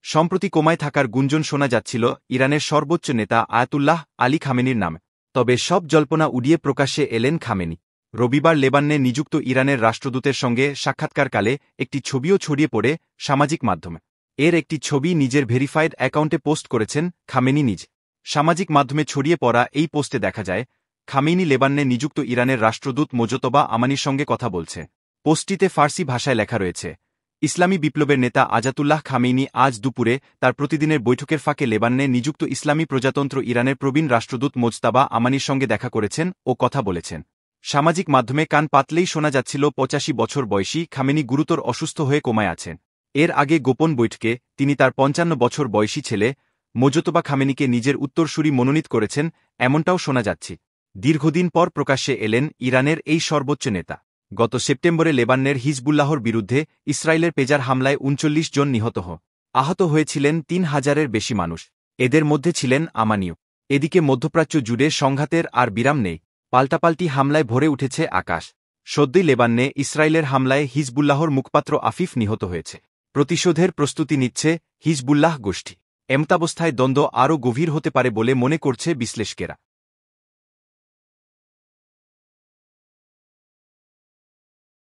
সম্প্রতি কোমায় থাকার গুঞ্জন শোনা যাচ্ছিল ইরানের সর্বোচ্চ নেতা আয়াতুল্লাহ আলী খামেনির নামে। তবে সব জল্পনা উড়িয়ে প্রকাশ্যে এলেন খামেনি। রবিবার লেবাননে নিযুক্ত ইরানের রাষ্ট্রদূতের সঙ্গে সাক্ষাৎকারকালে একটি ছবিও ছড়িয়ে পড়ে সামাজিক মাধ্যমে। এর একটি ছবি নিজের ভেরিফাইড অ্যাকাউন্টে পোস্ট করেছেন খামেনি নিজ। সামাজিক মাধ্যমে ছড়িয়ে পড়া এই পোস্টে দেখা যায় খামেনি লেবাননে নিযুক্ত ইরানের রাষ্ট্রদূত মোজতবা আমানির সঙ্গে কথা বলছে। পোস্টটিতে ফার্সি ভাষায় লেখা রয়েছে, ইসলামী বিপ্লবের নেতা আজাতুল্লাহ খামেনি আজ দুপুরে তার প্রতিদিনের বৈঠকের ফাঁকে লেবাননে নিযুক্ত ইসলামী প্রজাতন্ত্র ইরানের প্রবীণ রাষ্ট্রদূত মোজতাবা আমানির সঙ্গে দেখা করেছেন ও কথা বলেছেন। সামাজিক মাধ্যমে কান পাতলেই শোনা যাচ্ছিল ৮৫ বছর বয়সী খামেনি গুরুতর অসুস্থ হয়ে কোমায় আছেন। এর আগে গোপন বৈঠকে তিনি তার ৫৫ বছর বয়সী ছেলে মোজতবা খামেনিকে নিজের উত্তরসূরি মনোনীত করেছেন, এমনটাও শোনা যাচ্ছে। দীর্ঘদিন পর প্রকাশ্যে এলেন ইরানের এই সর্বোচ্চ নেতা। গত সেপ্টেম্বরে লেবাননের হিজবুল্লাহর বিরুদ্ধে ইসরায়েলের পেজার হামলায় ৩৯ জন নিহত আহত হয়েছিলেন ৩,০০০-এর বেশি মানুষ। এদের মধ্যে ছিলেন আমানিও। এদিকে মধ্যপ্রাচ্য জুড়ে সংঘাতের আর বিরাম নেই। পাল্টাপাল্টি হামলায় ভরে উঠেছে আকাশ। সদ্যই লেবাননে ইসরায়েলের হামলায় হিজবুল্লাহর মুখপাত্র আফিফ নিহত হয়েছে। প্রতিশোধের প্রস্তুতি নিচ্ছে হিজবুল্লাহ গোষ্ঠী। এমতাবস্থায় দ্বন্দ্ব আরও গভীর হতে পারে বলে মনে করছে বিশ্লেষকেরা।